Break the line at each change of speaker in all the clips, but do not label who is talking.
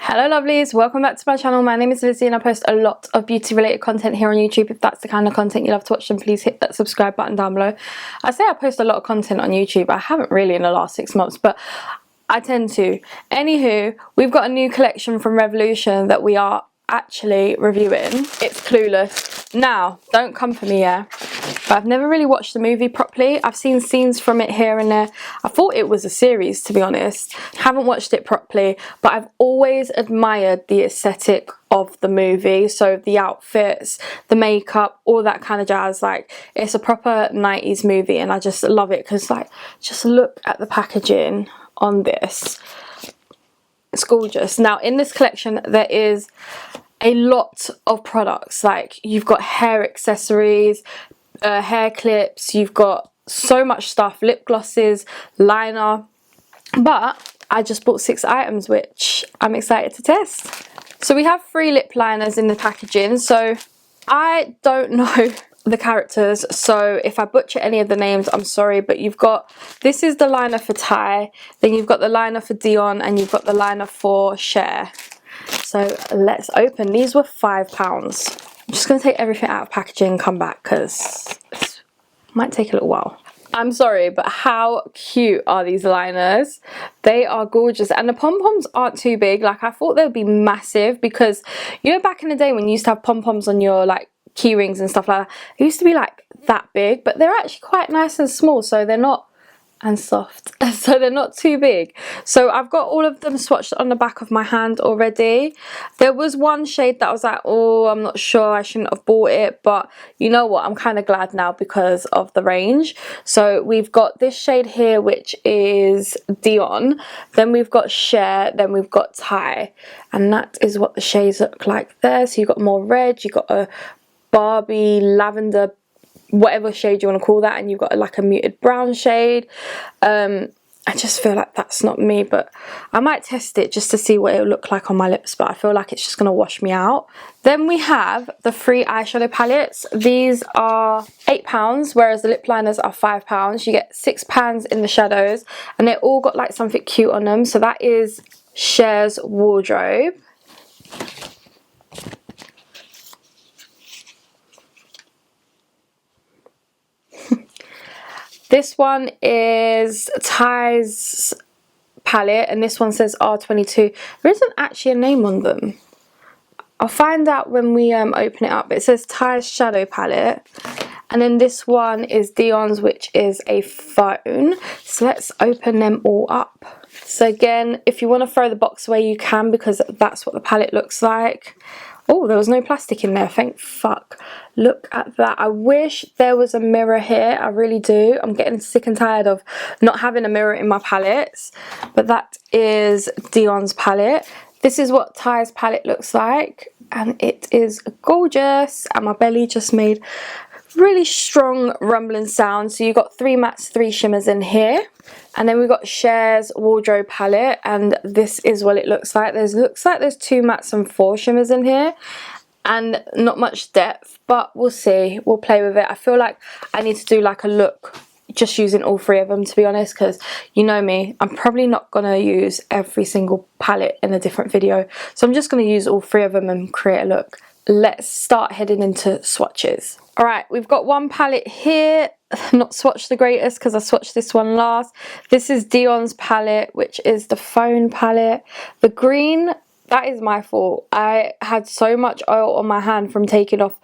Hello lovelies, welcome back to my channel. My name is Lizzie and I post a lot of beauty related content here on YouTube. If that's the kind of content you love to watch, then please hit that subscribe button down below. I say I post a lot of content on YouTube. I haven't really in the last 6 months, but I tend to. Anywho, we've got a new collection from Revolution that we are actually reviewing. It's Clueless. Now, don't come for me, yeah? But I've never really watched the movie properly. I've seen scenes from it here and there. I thought it was a series, to be honest. Haven't watched it properly, but I've always admired the aesthetic of the movie. So the outfits, the makeup, all that kind of jazz. Like, it's a proper 90s movie and I just love it because, like, just look at the packaging on this. It's gorgeous. Now, in this collection, there is a lot of products. Like, you've got hair accessories, hair clips, you've got so much stuff, lip glosses, liner, but I just bought 6 items which I'm excited to test. So we have 3 lip liners in the packaging. So I don't know the characters, so if I butcher any of the names, I'm sorry, but you've got, this is the liner for Ty, then you've got the liner for Dion, and you've got the liner for Cher. So let's open. These were £5. I'm just going to take everything out of packaging and come back because it might take a little while. I'm sorry, but how cute are these liners? They are gorgeous, and the pom-poms aren't too big. Like, I thought they would be massive because, you know, back in the day when you used to have pom-poms on your, like, key rings and stuff like that, it used to be like that big, but they're actually quite nice and small, so they're not, and soft, so they're not too big. So I've got all of them swatched on the back of my hand already. There was one shade that I was like, oh, I'm not sure, I shouldn't have bought it, but you know what, I'm kind of glad now because of the range. So we've got this shade here, which is Dion, then we've got Cher, then we've got Ty, and that is what the shades look like there. So you've got more red, you've got a Barbie, lavender, whatever shade you want to call that, and you've got like a muted brown shade. I just feel like that's not me, but I might test it just to see what it'll look like on my lips, but I feel like it's just going to wash me out. Then we have the 3 eyeshadow palettes. These are £8, whereas the lip liners are £5. You get 6 pans in the shadows, and they all got like something cute on them. So that is Cher's wardrobe. This one is Ty's palette, and this one says R22. There isn't actually a name on them. I'll find out when we open it up. It says Ty's shadow palette, and then this one is Dion's, which is a phone. So let's open them all up. So again, if you want to throw the box away, you can, because that's what the palette looks like. Oh, there was no plastic in there, thank fuck. Look at that. I wish there was a mirror here, I really do. I'm getting sick and tired of not having a mirror in my palettes. But that is Dion's palette. This is what Ty's palette looks like, and it is gorgeous. And my belly just made really strong rumbling sound. So you've got 3 mattes, 3 shimmers in here. And then we've got Cher's wardrobe palette, and this is what it looks like. Looks like there's 2 mattes and 4 shimmers in here, and not much depth, but we'll see. We'll play with it. I feel like I need to do like a look just using all 3 of them, to be honest, because you know me, I'm probably not going to use every single palette in a different video. So I'm just going to use all 3 of them and create a look. Let's start heading into swatches. Alright, we've got one palette here, not swatched the greatest because I swatched this one last. This is Dion's palette, which is the phone palette. The green, that is my fault. I had so much oil on my hand from taking off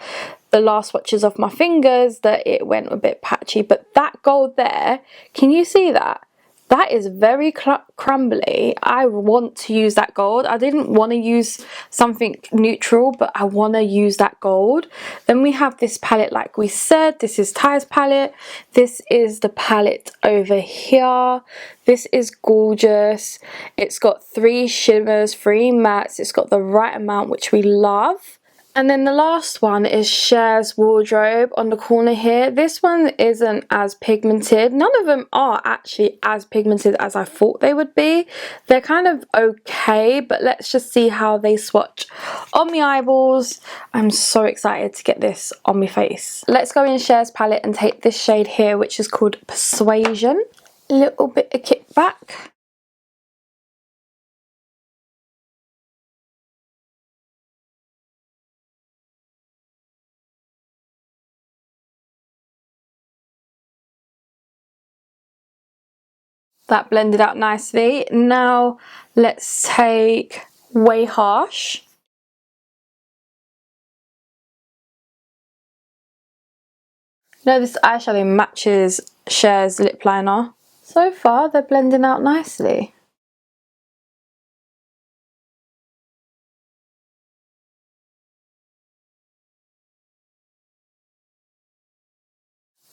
the last swatches off my fingers that it went a bit patchy. But that gold there, can you see that? That is very crumbly. I want to use that gold. I didn't want to use something neutral, but I want to use that gold. Then we have this palette, like we said. This is Ty's palette. This is the palette over here. This is gorgeous. It's got 3 shimmers, 3 mattes. It's got the right amount, which we love. And then the last one is Cher's wardrobe on the corner here. This one isn't as pigmented. None of them are actually as pigmented as I thought they would be. They're kind of okay, but let's just see how they swatch on my eyeballs. I'm so excited to get this on my face. Let's go in Cher's palette and take this shade here, which is called Persuasion. A little bit of kickback. That blended out nicely. Now let's take Way Harsh. You know, this eyeshadow matches Cher's lip liner. So far, they're blending out nicely.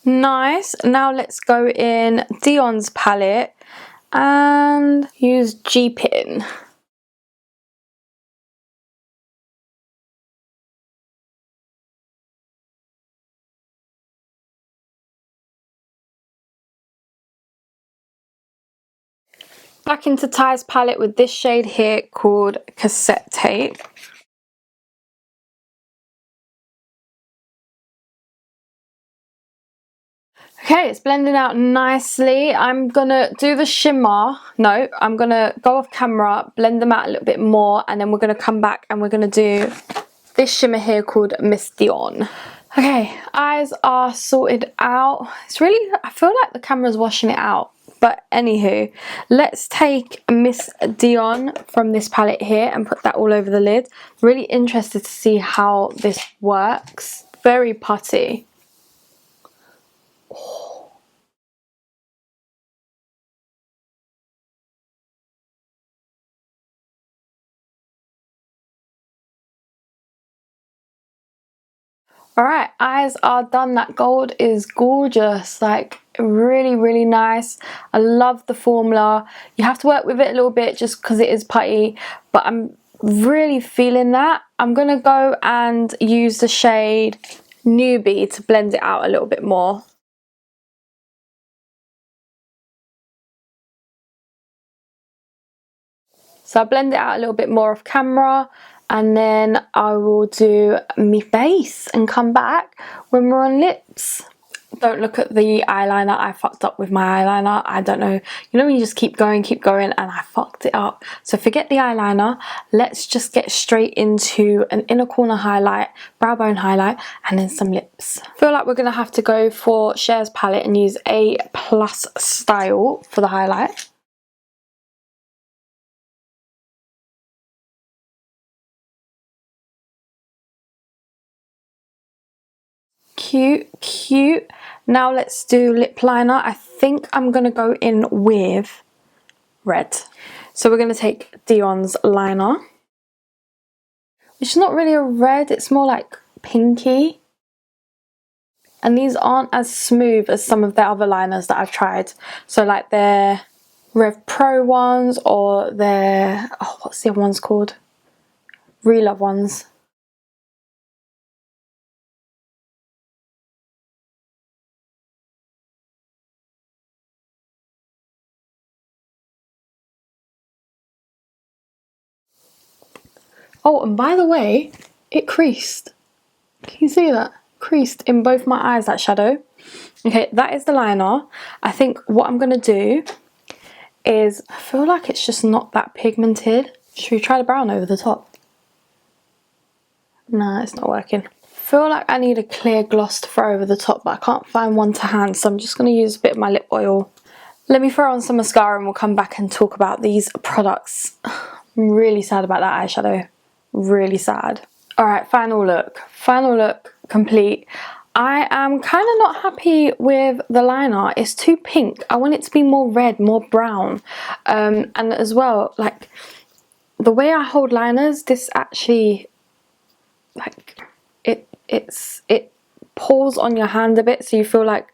Nice. Now let's go in Dion's palette and use G-Pin. Back into Ty's palette with this shade here called Cassette Tape. Okay, it's blending out nicely. I'm gonna do the shimmer. No, I'm gonna go off camera, blend them out a little bit more, and then we're gonna come back and we're gonna do this shimmer here called Miss Dion. Okay, eyes are sorted out. It's really, I feel like the camera's washing it out. But anywho, let's take Miss Dion from this palette here and put that all over the lid. Really interested to see how this works. Very putty. Oh. Alright, eyes are done. That gold is gorgeous. Like, really, really nice. I love the formula. You have to work with it a little bit just because it is putty, but I'm really feeling that. I'm going to go and use the shade Newbie to blend it out a little bit more. So I blend it out a little bit more off camera, and then I will do my face and come back when we're on lips. Don't look at the eyeliner. I fucked up with my eyeliner. I don't know. You know when you just keep going, and I fucked it up. So forget the eyeliner. Let's just get straight into an inner corner highlight, brow bone highlight, and then some lips. I feel like we're going to have to go for Cher's palette and use A+ style for the highlight. Cute, cute. Now let's do lip liner. I think I'm going to go in with red. So we're going to take Dion's liner, which is not really a red, it's more like pinky. And these aren't as smooth as some of the other liners that I've tried. So like their Rev Pro ones, or their, oh, what's the other ones called? Relove ones. Oh, and by the way, it creased. Can you see that? Creased in both my eyes, that shadow. Okay, that is the liner. I think what I'm going to do is, I feel like it's just not that pigmented. Should we try the brown over the top? Nah, it's not working. I feel like I need a clear gloss to throw over the top, but I can't find one to hand, so I'm just going to use a bit of my lip oil. Let me throw on some mascara and we'll come back and talk about these products. I'm really sad about that eyeshadow. Really sad. Alright, final look. Final look complete. I am kind of not happy with the liner. It's too pink. I want it to be more red, more brown. And as well, like, the way I hold liners, this actually, like, it pulls on your hand a bit, so you feel like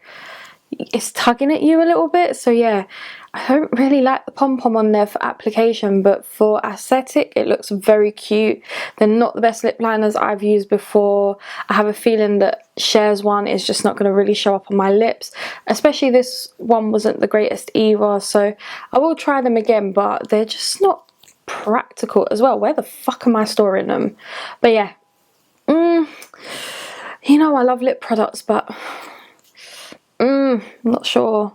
it's tugging at you a little bit. So yeah, I don't really like the pom-pom on there for application, but for aesthetic it looks very cute. They're not the best lip liners I've used before. I have a feeling that Cher's one is just not going to really show up on my lips, especially this one wasn't the greatest either, so I will try them again, but they're just not practical as well. Where the fuck am I storing them? But yeah, you know I love lip products, but not sure.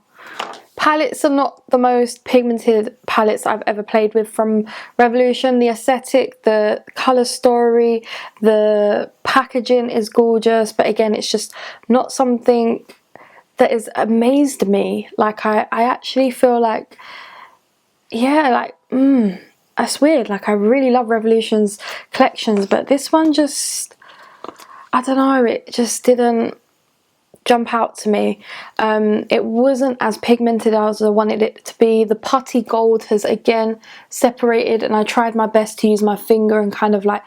Palettes are not the most pigmented palettes I've ever played with from Revolution. The aesthetic, the colour story, the packaging is gorgeous, but again, it's just not something that has amazed me. Like I actually feel like, yeah, like that's weird. Like I really love Revolution's collections, but this one just, I don't know, it just didn't jump out to me. It wasn't as pigmented as I wanted it to be. The putty gold has again separated, and I tried my best to use my finger and kind of like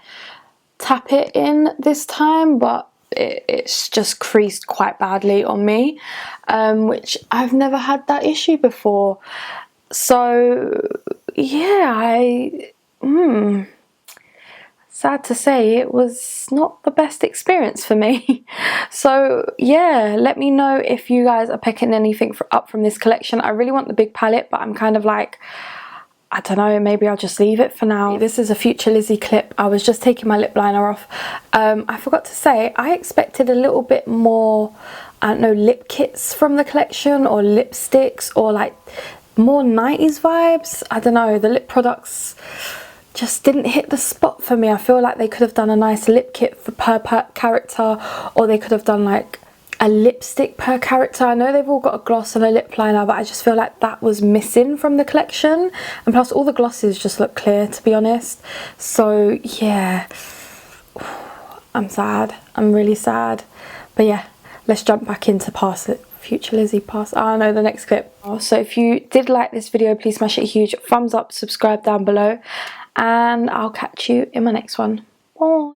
tap it in this time, but it's just creased quite badly on me, which I've never had that issue before. So yeah, sad to say, it was not the best experience for me. So yeah, let me know if you guys are picking anything up from this collection. I really want the big palette, but I'm kind of like, I don't know, maybe I'll just leave it for now. This is a future Lizzie clip. I was just taking my lip liner off. I forgot to say, I expected a little bit more, I don't know, lip kits from the collection, or lipsticks, or like more 90s vibes. I don't know, the lip products just didn't hit the spot for me. I feel like they could have done a nice lip kit for per character, or they could have done like a lipstick per character. I know they've all got a gloss and a lip liner, but I just feel like that was missing from the collection. And plus all the glosses just look clear, to be honest. So yeah, I'm sad. I'm really sad. But yeah, let's jump back into past it. Future Lizzie past, I know, the next clip. So if you did like this video, please smash it a huge thumbs up, subscribe down below, and I'll catch you in my next one. Bye.